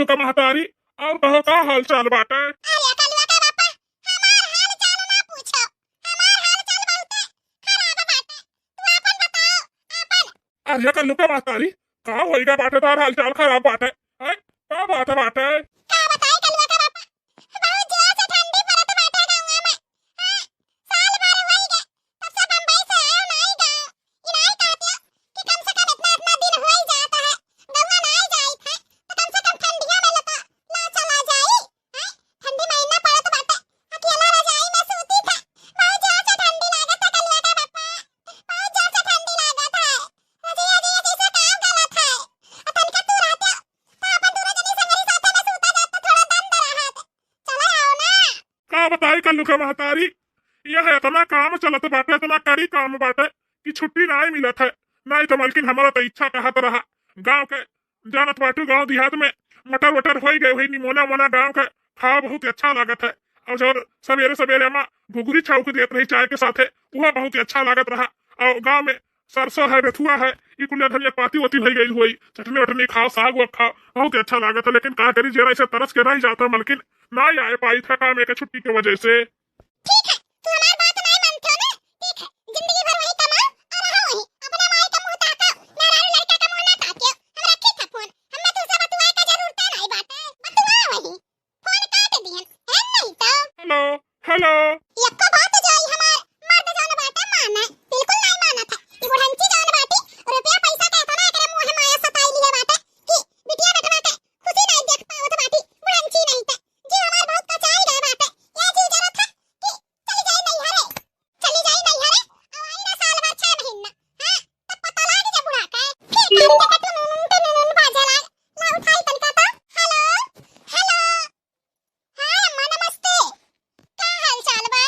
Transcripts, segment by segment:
कल्लू का महतारी। और कहो का हाल चाल बाटे? अरे कलुआ का बापा, हमार हाल चाल ना पूछो। हमार हाल चाल बहुते खराब बाटे। तू अपन बताओ अपन। अरे कल्लू का महतारी, का होइगा बाटे? तार हाल चाल खराब बाटे हैं? का बाटे बाटे? का बताए कलुआ का बापा, बहुत जोर से ठंडी पड़त बाटे गांव में। हां, साल भर होई गए तब से बम्बई से आयो नहीं गांव। ई नहीं कहतियो कि कम से कम इतना इतना दिन होई जाता है गांव नहीं जाई थे, तो कम से कम ठंडिया में ला चला जाई। हैं, ठंडी महीना पड़त बाटे, अकेला रजाई में सूती था। बहुत जोर से ठंडी लागत है कलुआ का बापा, बहुत जोर से ठंडी लागत है। रजिया जी जैसे काम गलत है। अपन का तू रहते तो अपन दूर जनी संगरी साथे में सूता जात तो थोड़ा दम रहत। चला आओ ना। का बताई कल्लू का महतारी, यह इतना काम चलत बाटे, इतना कड़ी काम बाटे कि छुट्टी नहीं मिलत है। नहीं तो मलकिन हमारा तो इच्छा कहत रहा गांव के जानत बाटू, गांव देहात में मटर वटर हो गए वही निमोना मोना गांव के खावा बहुत ही अच्छा लागत है। और जब सवेरे सवेरे अम्मा घुघरी छौक देत रही चाय के साथे, वह बहुत ही अच्छा लागत रहा। और गांव में सरसों है, बेथुआ है, ई कुल धनिया पाती वती भई गई हुई, चटनी वटनी खाओ, साग वाग खाओ, बहुत ही अच्छा लागत है। लेकिन का करी, जरा ऐसे तरस के रह जाता मलकिन, ना आए पाई था काम एक छुट्टी की वजह से। ठीक है, तू हमारी बात नहीं मानते हो ना? ठीक है, जिंदगी भर वही कमाओ और रहो वही। अपने माई का मुंह ताको, मेहरारू लड़का का मुंह ना ताकियो। हम रखी था फोन, हमें तुझसे बतुआए का जरूरत नहीं बाटे। बतुआ वही, फोन काट दिहन है नहीं तो। Hello hello. यक्को बात जो ई हमार मर्द जान बाटे माने, बिल्कुल नहीं माना था। ई बुढ़ंची जान बाटी, रुपया पैसा कहता ना एकरे मुंह माया सताई लिए बाटे कि बिटिया बेटवा के खुशी नहीं देख पावत बाटी। बुढ़ंची नहीं थे जी, हमार बहुत कचाई गए बाटे। ये जी जरूरत था कि चली जाई नहीं हरे, चली जाई नहीं हरे। अब आई ना साल भर 6 महीना। हां, तब पता लाग जा बुढ़ा के फिर काम के टुनुन बाजे लाग। ला उठाई तनका तो। Hello hello. हां अम्मा नमस्ते, का हाल चाल बा?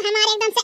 हमारे एकदम से